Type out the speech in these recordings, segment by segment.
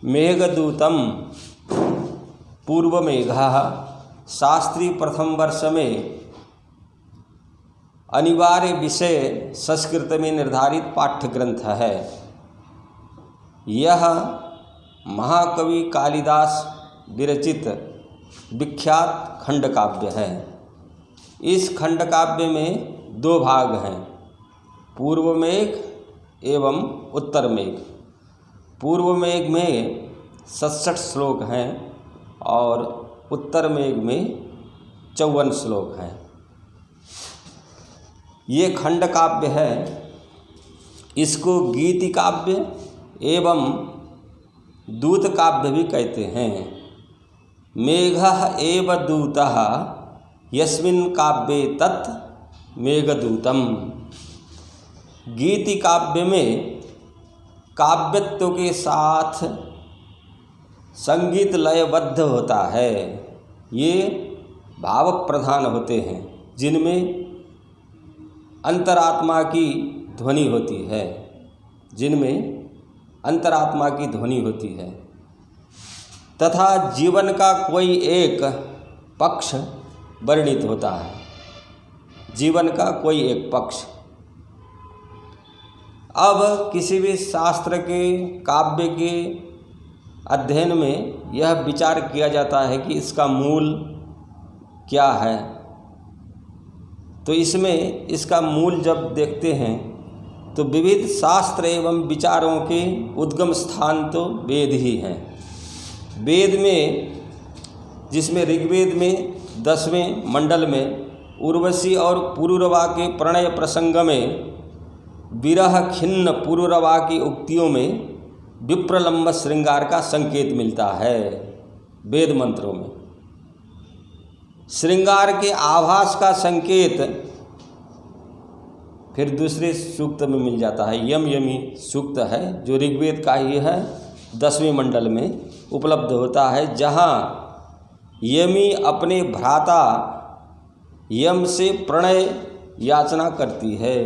मेघदूतम पूर्वमेघः शास्त्री प्रथम वर्ष में अनिवार्य विषय संस्कृत में निर्धारित पाठ्य ग्रंथ है। यह महाकवि कालिदास विरचित विख्यात खंडकाव्य है। इस खंडकाव्य में दो भाग हैं, पूर्व मेघ एवं उत्तर मेघ। पूर्व मेघ में 67 श्लोक हैं और उत्तर मेघ में 54 श्लोक हैं। ये खंडकाव्य है, इसको गीति काव्य एवं दूत काव्य भी कहते हैं। मेघः एव दूतः यस्मिन् काव्ये तत् मेघदूतम। गीति काव्य में काव्यत्व के साथ संगीत लयबद्ध होता है। ये भाव प्रधान होते हैं जिनमें अंतरात्मा की ध्वनि होती है, तथा जीवन का कोई एक पक्ष वर्णित होता है, अब किसी भी शास्त्र के काव्य के अध्ययन में यह विचार किया जाता है कि इसका मूल क्या है। तो इसमें इसका मूल जब देखते हैं तो विविध शास्त्र एवं विचारों के उद्गम स्थान तो वेद ही हैं। वेद में, जिसमें ऋग्वेद में 10वें मंडल में उर्वशी और पुरुरवा के प्रणय प्रसंग में विरह खिन्न पुरुरवा की उक्तियों में विप्रलंब श्रृंगार का संकेत मिलता है। वेद मंत्रों में श्रृंगार के आभास का संकेत फिर दूसरे सूक्त में मिल जाता है। यम यमी सूक्त है जो ऋग्वेद का ही है, 10वें मंडल में उपलब्ध होता है, जहाँ यमी अपने भ्राता यम से प्रणय याचना करती है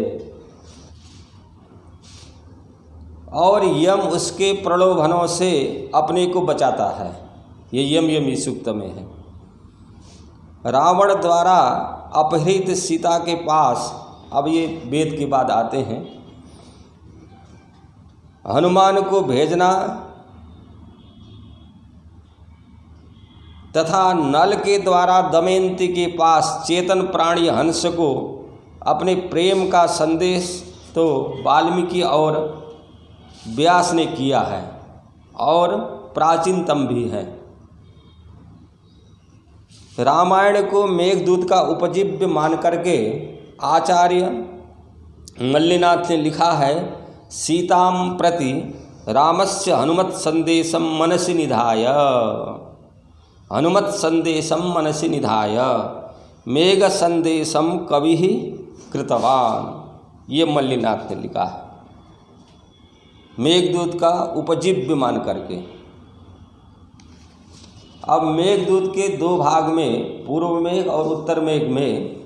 और यम उसके प्रलोभनों से अपने को बचाता है। ये यम यमी सूक्त में है। रावण द्वारा अपहृत सीता के पास, अब ये वेद के बाद आते हैं, हनुमान को भेजना तथा नल के द्वारा दमयंती के पास चेतन प्राणी हंस को अपने प्रेम का संदेश तो वाल्मीकि और व्यास ने किया है और प्राचीनतम भी है। रामायण को मेघदूत का उपजीव्य मान करके आचार्य मल्लिनाथ ने लिखा है, सीताम प्रति रामस्य हनुमत संदेशम मनसि निधाय, मेघ संदेशम कवि कृतवान। ये मल्लिनाथ ने लिखा है, मेघदूत का उपजीव्य मान करके। अब मेघदूत के दो भाग में, पूर्व मेघ और उत्तर मेघ में,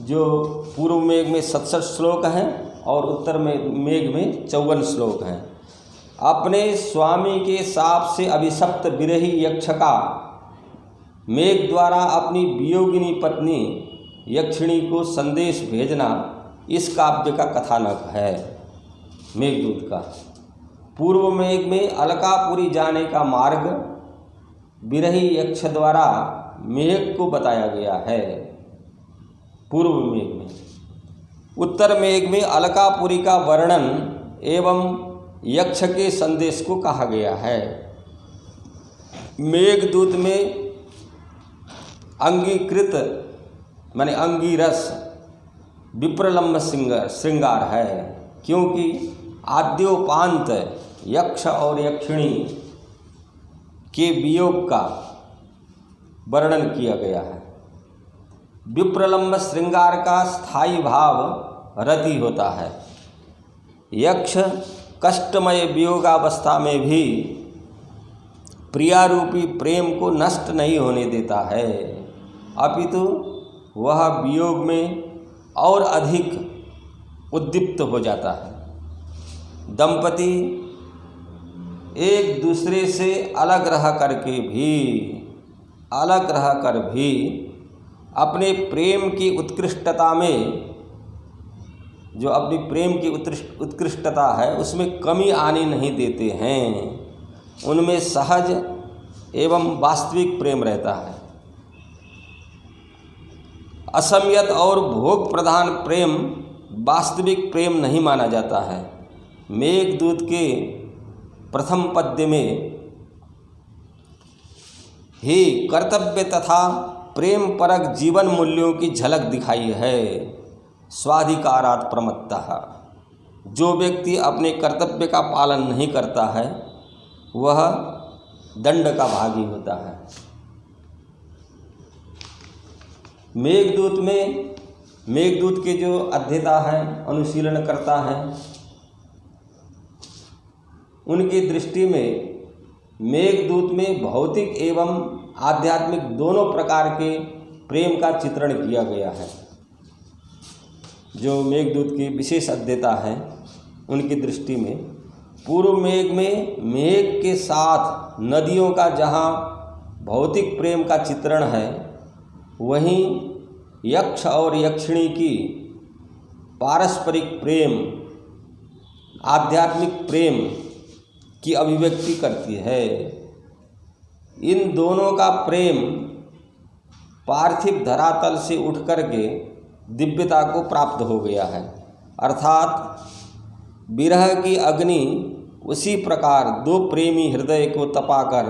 जो पूर्व मेघ में 67 श्लोक हैं और उत्तर मेघ में 54 श्लोक हैं। अपने स्वामी के शाप से अभिशप्त विरही यक्ष का मेघ द्वारा अपनी वियोगिनी पत्नी यक्षिणी को संदेश भेजना इस काव्य का कथानक है। मेघदूत का पूर्व मेघ में अलकापुरी जाने का मार्ग विरही यक्ष द्वारा मेघ को बताया गया है पूर्व मेघ में। उत्तर मेघ में अलकापुरी का वर्णन एवं यक्ष के संदेश को कहा गया है। मेघदूत में अंगीकृत माने अंगीरस विप्रलंब श्रृंगार है, क्योंकि आद्योपांत यक्ष और यक्षिणी के वियोग का वर्णन किया गया है। विप्रलंब श्रृंगार का स्थायी भाव रति होता है। यक्ष कष्टमय वियोगावस्था में भी प्रियारूपी प्रेम को नष्ट नहीं होने देता है, अपितु वह वियोग में और अधिक उद्दीप्त हो जाता है। दंपति एक दूसरे से अलग रह कर भी अपने प्रेम की उत्कृष्टता में, जो अपनी प्रेम की उत्कृष्टता है उसमें कमी आने नहीं देते हैं। उनमें सहज एवं वास्तविक प्रेम रहता है। असंयत और भोग प्रधान प्रेम वास्तविक प्रेम नहीं माना जाता है। मेघदूत के प्रथम पद्य में ही कर्तव्य तथा प्रेम परक जीवन मूल्यों की झलक दिखाई है। स्वाधिकारात् प्रमत्तः, जो व्यक्ति अपने कर्तव्य का पालन नहीं करता है वह दंड का भागी होता है। मेघदूत के जो अध्येता है, अनुशीलन करता है, उनकी दृष्टि में मेघदूत में भौतिक एवं आध्यात्मिक दोनों प्रकार के प्रेम का चित्रण किया गया है। जो मेघदूत की विशेष अध्येता है उनकी दृष्टि में पूर्व मेघ में मेघ के साथ नदियों का जहाँ भौतिक प्रेम का चित्रण है, वहीं यक्ष और यक्षिणी की पारस्परिक प्रेम, आध्यात्मिक प्रेम की अभिव्यक्ति करती है। इन दोनों का प्रेम पार्थिव धरातल से उठ करके दिव्यता को प्राप्त हो गया है। अर्थात विरह की अग्नि उसी प्रकार दो प्रेमी हृदय को तपाकर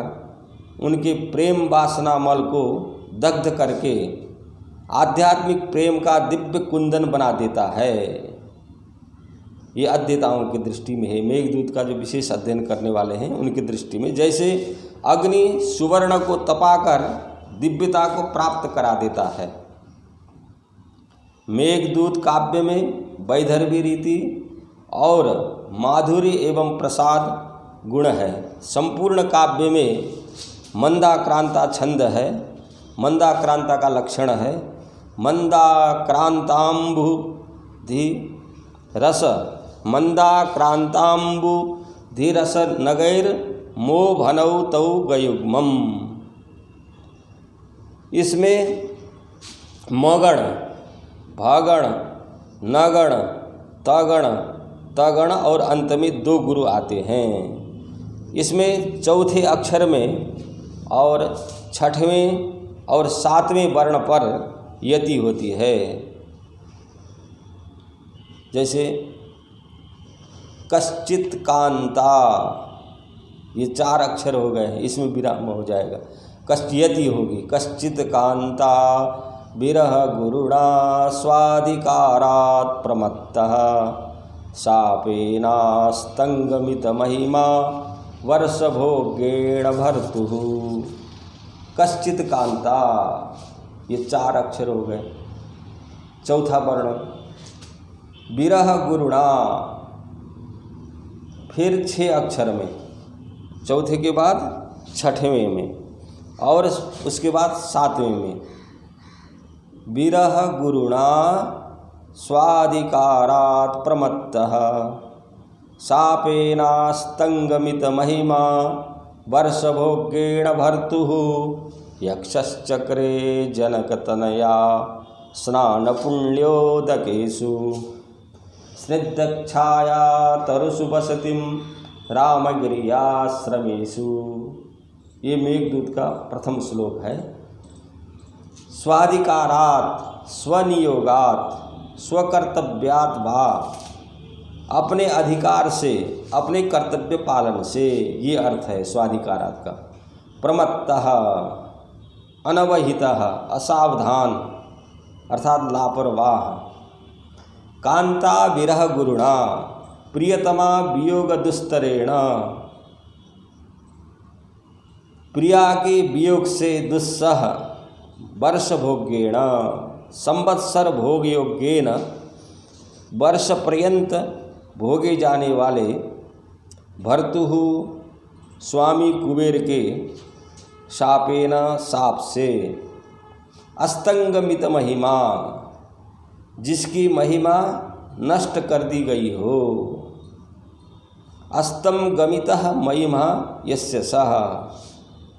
उनके प्रेम वासना मल को दग्ध करके आध्यात्मिक प्रेम का दिव्य कुंदन बना देता है। ये अध्येताओं की दृष्टि में है। मेघदूत का जो विशेष अध्ययन करने वाले हैं उनकी दृष्टि में जैसे अग्नि सुवर्ण को तपाकर दिव्यता को प्राप्त करा देता है। मेघदूत काव्य में वैदर्भी रीति और माधुर्य एवं प्रसाद गुण है। संपूर्ण काव्य में मंदाक्रांता छंद है, मंदाक्रांता का लक्षण है। मंदाक्रांतांबुधि रस, मंदाक्रांतांबुधि रस नगैर मोभनौ तौ गयुग्मम्। इसमें मगण, भगण, नगण, तगण, तगण और अंत में दो गुरु आते हैं। इसमें चौथे अक्षर में और छठवें और सातवें वर्ण पर यति होती है। जैसे कश्चित कांता, ये चार अक्षर हो गए हैं, इसमें विराम हो जाएगा, कश्चियति होगी। कश्चित कांता विरह गुरुणा स्वाधिकारात् प्रमत्तः शापेनास्तंगमित महिमा वर्षभोगेण भर्तुः। कश्चित कांता, ये चार अक्षर हो गए। चौथा वर्ण विरह गुरुणा, फिर 6 अक्षर में, चौथे के बाद छठवें में और उसके बाद सातवें में। विरह गुरुणा स्वाधिकारात् प्रमत्तः शापेनास्तंगमित महिमा वर्षभोगेण भर्तुः। यक्षश्चक्रे जनकतनया स्नानपुण्योदकेषु स्निग्धच्छाया तरुषु वसतिं रामगिर्याश्रमेषु। ये मेघदूत का प्रथम श्लोक है। स्वाधिकारात्, स्वनियोगात्, स्वकर्तव्यात् वा, अपने अधिकार से, अपने कर्तव्य पालन से, ये अर्थ है स्वाधिकारात् का। प्रमत्तः, अनवहितः, असावधान अर्थात लापरवाह। कांता विरह गुरुणा, प्रियतमा वियोग दुस्तरेण, प्रिया के वियोग से दुस्सह। वर्ष भोग्येण, संवत्सर भोग योग्येन, वर्ष पर्यंत भोगे जाने वाले। भर्तुः, स्वामी कुबेर के शापेन, साप से। अस्तंगमित महिमा, जिसकी महिमा नष्ट कर दी गई हो। अस्तं गमितः महिमा यस्य सः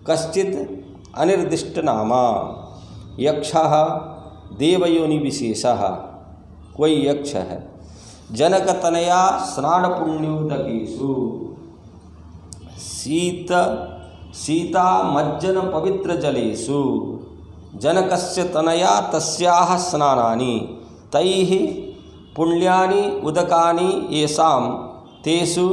कश्चित् अनिर्दिष्टनामा यक्षः देवयोनि विशेषः। कोई यक्ष है जनकतनया स्नानपुण्योदकेषु सीता मज्जन पवित्र जलेषु जनकस्य तनया तस्याः स्नानानि तैः पुण्यानि उदकानि येषां तेषु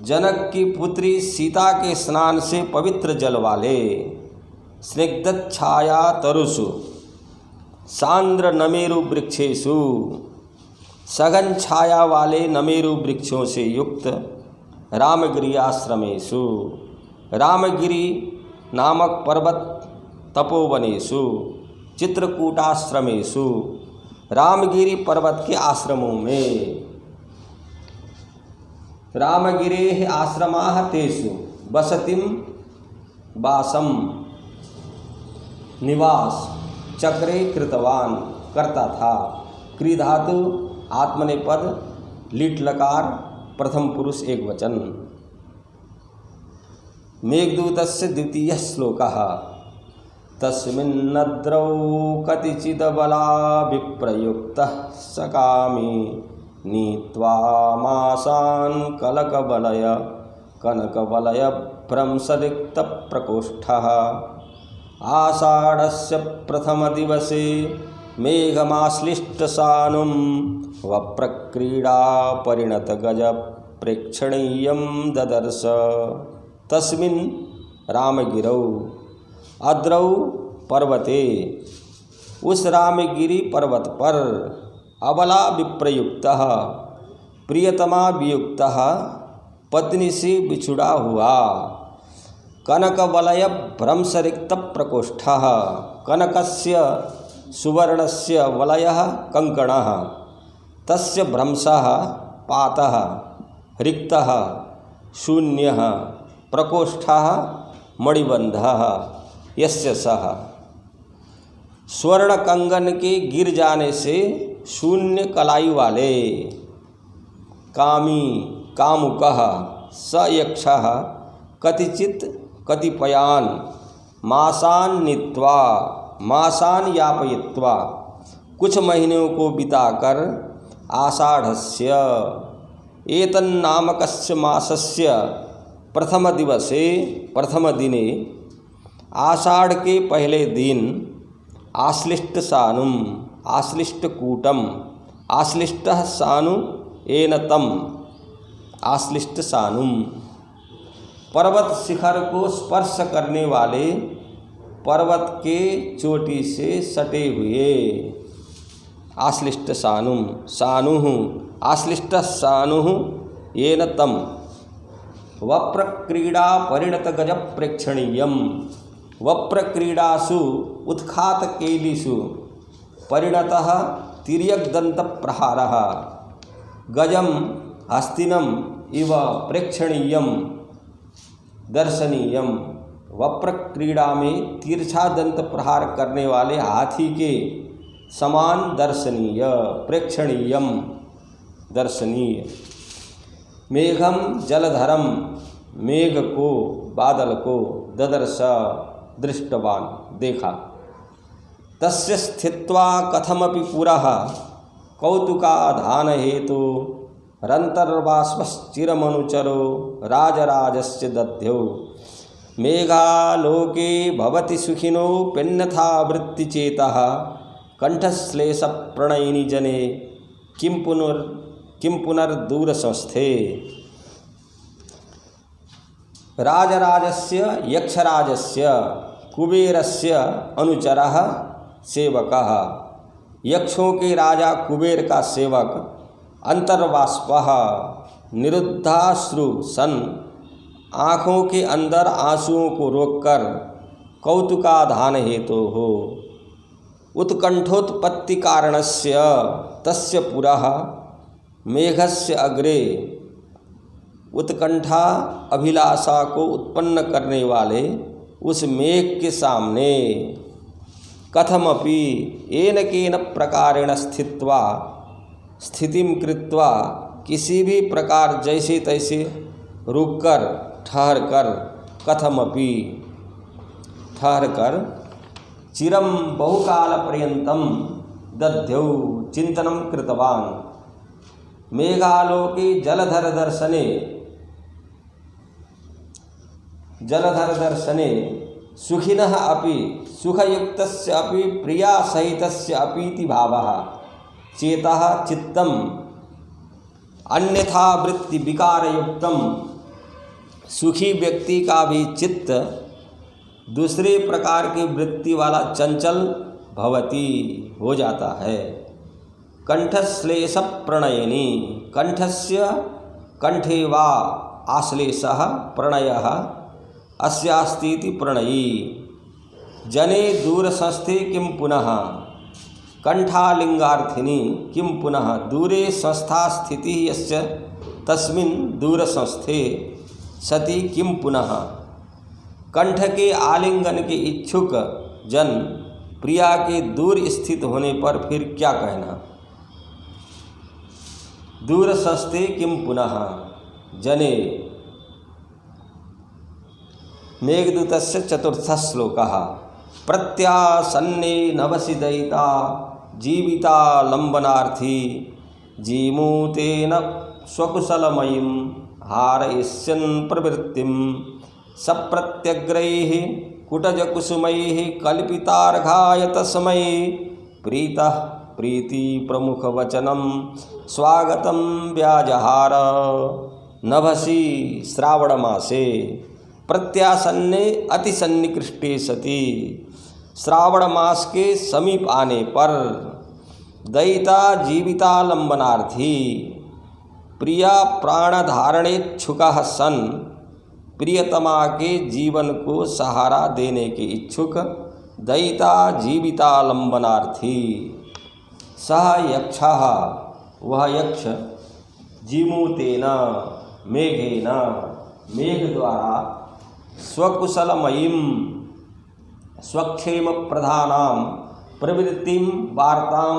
जनक की पुत्री सीता के स्नान से पवित्र जल वाले स्निग्ध छाया तरुषु सांद्र नमेरु वृक्षेषु सघन छाया वाले नमेरु वृक्षों से युक्त रामगिरी आश्रमेषु रामगिरी नामक पर्वत तपोवनेषु चित्रकूटाश्रमेषु रामगिरी पर्वत के आश्रमों में रामगिरेः आश्रमाः तेषु वसतिं वासम निवास चक्रे कृतवान करता था। क्री धातु आत्मनेपद लीट लकार प्रथम पुरुष एक वचन। मेघदूतस्य द्वितीयः श्लोकः तस्मिन्नद्रौ कतिचिदबला विप्रयुक्तः सकामी नीत्वा मासान् कनकवलय भ्रंशरिक्तप्रकोष्ठः आषाढस्य प्रथमदिवसे मेघमाश्लिष्टसानुं वप्रक्रीडा परिणतगजप्रेक्षणीयं ददर्श। तस्मिन् रामगिरौ अद्रौ पर्वते उस रामगिरी पर्वत पर अबला विप्रयुक्तः प्रियतमा वियुक्तः पत्नी से बिछुड़ा हुआ कनकवलय भ्रंशरिक्त प्रकोष्ठः कनकस्य सुवर्णस्य वलयः कंकणः तस्य भ्रंशः पातः रिक्तः शून्यः प्रकोष्ठः मणिबंधः यस्य सः स्वर्ण कंगन के गिर जाने से शून्य कलाई वाले कामी कामुकः स यक्षः कतिचित कतिपयान मासान नीत्वा मासान यापयित्वा कुछ महीनों को बिताकर आषाढ़स्य एतन्नामकस्य मासस्य प्रथम दिवसे प्रथम दिने आषाढ़ के पहले दिन आश्लिष्ट सानुम आश्लिष्टकूटम आश्लिष्टः सानु एनतम आश्लिष्ट सानुम पर्वत शिखर को स्पर्श करने वाले पर्वत के चोटी से सटे हुए आश्लिष्ट सानुम सानुः आश्लिष्ट सानुः येन तम वप्रक्रीडा परिणत गज प्रेक्षणीयम वप्रक्रीडासु उत्खात केलिषु परिणतः तिर्यक्दंत प्रहारः गजम हस्तिनम इव प्रेक्षणीयम दर्शनीयम वप्र क्रीड़ा में तिरछा दंत प्रहार करने वाले हाथी के समान दर्शनीय प्रेक्षणीयम दर्शनीय मेघम जलधरम मेघ को बादल को ददर्श दृष्टवान देखा तस्य स्थित्वा कथमपि पुरः कौतुकाधान हेतु रन्तर्बाष्पश्चिरमनुचरो राजराजस्य दध्यौ मेघालोके भवति सुखिनो पेन्नथा वृत्तिचेतः कंठश्लेषप्रणयिनि जने किं पुनर्दूरसंस्थे। राजराजस्य यक्षराजस्य कुबेरस्य अनुचरः सेवकः यक्षों के राजा कुबेर का सेवक अंतर्बाष्पः निरुद्धाश्रु सन आँखों के अंदर आंसुओं को रोककर कौतुकाधान हेतु हो उत्कंठोत्पत्ति कारणस्य तस्य पुरः मेघस्य अग्रे उत्कंठा अभिलाषा को उत्पन्न करने वाले उस मेघ के सामने कथमपि येन केन प्रकारेण स्थितिं कृत्वा किसी भी प्रकार जैसे तैसे रुककर ठहर कर कथमपि ठहर कर चिरं बहुकाल पर्यन्तं दध्यौ चिंतनं कृतवान्। मेघालोके जलधर दर्शने सुखिनः अपि सुखयुक्तस्य अपि प्रियासहितस्य अपीति भावः चेतः चित्तम् अन्यथा वृत्ति विकारयुक्तम। सुखी व्यक्ति का भी चित्त दूसरे प्रकार की वृत्ति वाला चंचल भवति हो जाता है। कंठश्लेष प्रणयिनी कंठस्य कंठे वा आश्लेषः प्रणयः अस्यास्तीति प्रणयी। जने दूरसंस्थे किं पुनः कंठालिंगार्थिनी किं पुनः दूरे संस्था स्थिति यस्य तस्मिन् दूरसंस्थे सति किं पुनः। कंठ के आलिंगन के इच्छुक जन प्रिया के दूर स्थित होने पर फिर क्या कहना। दूरसंस्थे किं पुनः जने। मेघदूतस्य चतुर्थ श्लोकः। प्रत्यासन्ने नभसि दयिता जीविता लंबनार्थी जीमूतेन स्वकुशलमयीं हारयिष्यन् प्रवृत्तिं सप्रत्यग्रैः कुटजकुसुमैः कल्पितार्घाय तस्मै प्रीतः प्रीति प्रमुखवचनं स्वागतं व्याजहार। नभसि श्रावणमासे प्रत्यासन्ने अतिसन्निकृष्टे सति श्रावण मास के समीप आने पर दयिता जीविता लंबनार्थी प्रिया प्राणधारणेच्छुकः सन प्रियतमा के जीवन को सहारा देने के इच्छुक दयिता जीविता लंबनार्थी सह यक्षः वह यक्ष जीमूतेन मेघेन मेघ द्वारा स्वकुशलमयीं स्वक्षेम प्रधानां प्रवृत्तिं वार्तां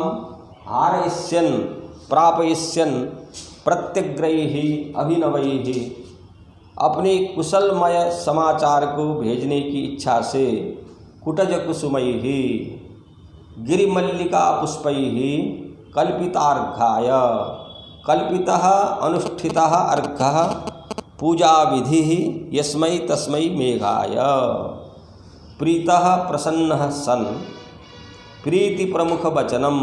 हारयिष्यन् प्रापयिष्यन् प्रत्यग्रैः अभिनवैः अपने कुशलमय समाचार को भेजने की इच्छा से कुटज कुसुमैः गिरिमल्लिका पुष्पैः कल्पितार्घाय कल्पितः अनुष्ठितः अर्घः पूजा विधि यस्मै तस्मै मेघाय प्रीतः प्रसन्नः सन् प्रीति प्रमुख वचनम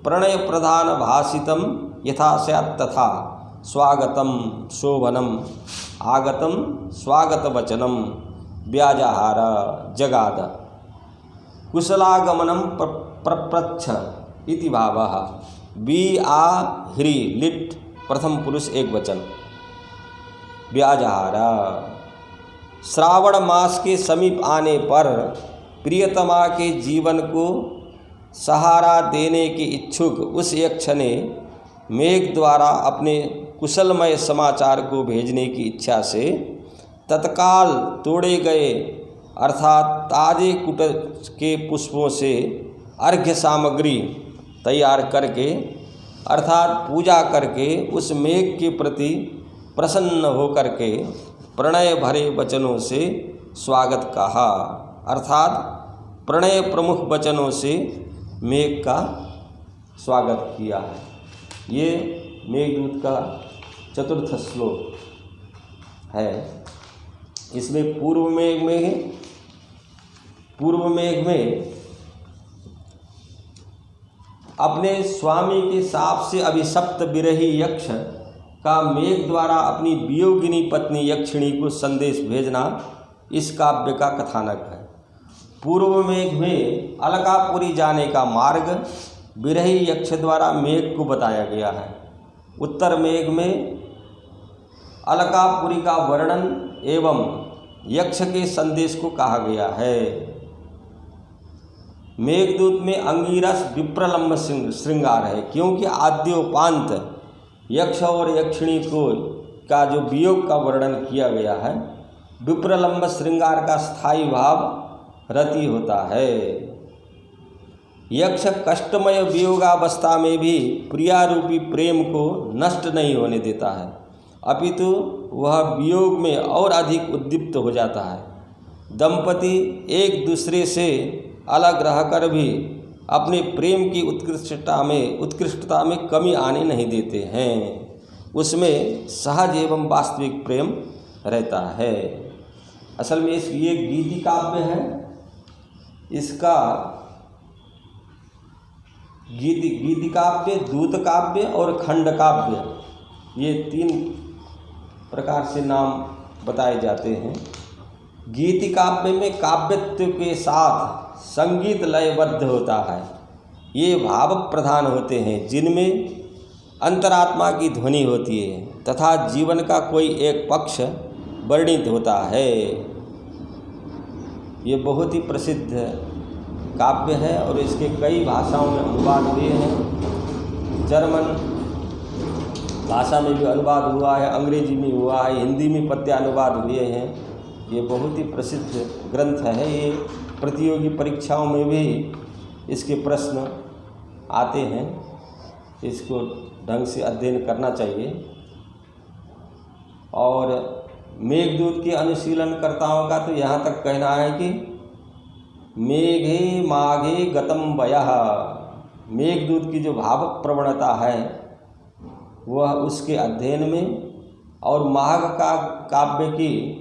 प्रणय प्रधान भाषितं यथा स्यात् तथा स्वागतं शोभनम आगतं स्वागत वचनम व्याजहार जगाद कुशलागमनम प्रप्रच्छ इति भावः। बी आ ह्री लिट प्रथम पुरुष एक वचन। व्याजहार श्रावण मास के समीप आने पर प्रियतमा के जीवन को सहारा देने के इच्छुक उस यक्ष ने मेघ द्वारा अपने कुशलमय समाचार को भेजने की इच्छा से तत्काल तोड़े गए अर्थात ताजे कुटज के पुष्पों से अर्घ्य सामग्री तैयार करके अर्थात पूजा करके उस मेघ के प्रति प्रसन्न होकर के प्रणय भरे वचनों से स्वागत कहा अर्थात प्रणय प्रमुख वचनों से मेघ का स्वागत किया है। ये मेघदूत का चतुर्थ श्लोक है। इसमें पूर्व मेघ में अपने स्वामी के शाप से अभिशप्त विरही यक्ष का मेघ द्वारा अपनी वियोगिनी पत्नी यक्षिणी को संदेश भेजना इस काव्य का कथानक है। पूर्व मेघ में अलकापुरी जाने का मार्ग विरही यक्ष द्वारा मेघ को बताया गया है। उत्तर मेघ में अलकापुरी का वर्णन एवं यक्ष के संदेश को कहा गया है। मेघदूत में अंगिरस विप्रलंब श्रृंगार है, क्योंकि आद्योपांत यक्ष और यक्षिणी को का जो वियोग का वर्णन किया गया है। विप्रलंब श्रृंगार का स्थायी भाव रति होता है। यक्ष कष्टमय वियोगावस्था में भी प्रियारूपी प्रेम को नष्ट नहीं होने देता है, अपितु वह वियोग में और अधिक उद्दीप्त हो जाता है। दंपति एक दूसरे से अलग रहकर भी अपने प्रेम की उत्कृष्टता में कमी आने नहीं देते हैं। उसमें सहज एवं वास्तविक प्रेम रहता है। असल में ये गीति काव्य है। इसका गीति काव्य, दूत काव्य और खंड काव्य, ये 3 प्रकार से नाम बताए जाते हैं। गीति काव्य में काव्यत्व के साथ संगीत लयबद्ध होता है। ये भाव प्रधान होते हैं, जिनमें अंतरात्मा की ध्वनि होती है तथा जीवन का कोई एक पक्ष वर्णित होता है। ये बहुत ही प्रसिद्ध काव्य है और इसके कई भाषाओं में अनुवाद हुए हैं। जर्मन भाषा में भी अनुवाद हुआ है, अंग्रेजी में हुआ है, हिंदी में पद्य अनुवाद हुए हैं। ये बहुत ही प्रसिद्ध ग्रंथ है। ये प्रतियोगी परीक्षाओं में भी इसके प्रश्न आते हैं। इसको ढंग से अध्ययन करना चाहिए। और मेघदूत के अनुशीलनकर्ताओं का तो यहाँ तक कहना है कि मेघे माघे गतम वयः, मेघदूत की जो भाव प्रवणता है वह उसके अध्ययन में और माघ का काव्य की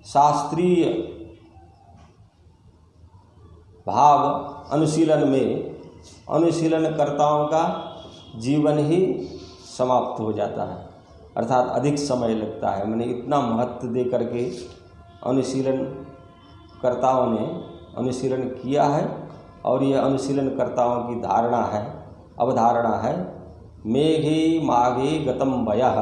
शास्त्रीय भाव अनुशीलन में अनुशीलनकर्ताओं का जीवन ही समाप्त हो जाता है, अर्थात अधिक समय लगता है। मैंने इतना महत्व दे करके अनुशीलनकर्ताओं ने अनुशीलन किया है और यह अनुशीलनकर्ताओं की धारणा है, अवधारणा है। मेघे माघे गतम वयः,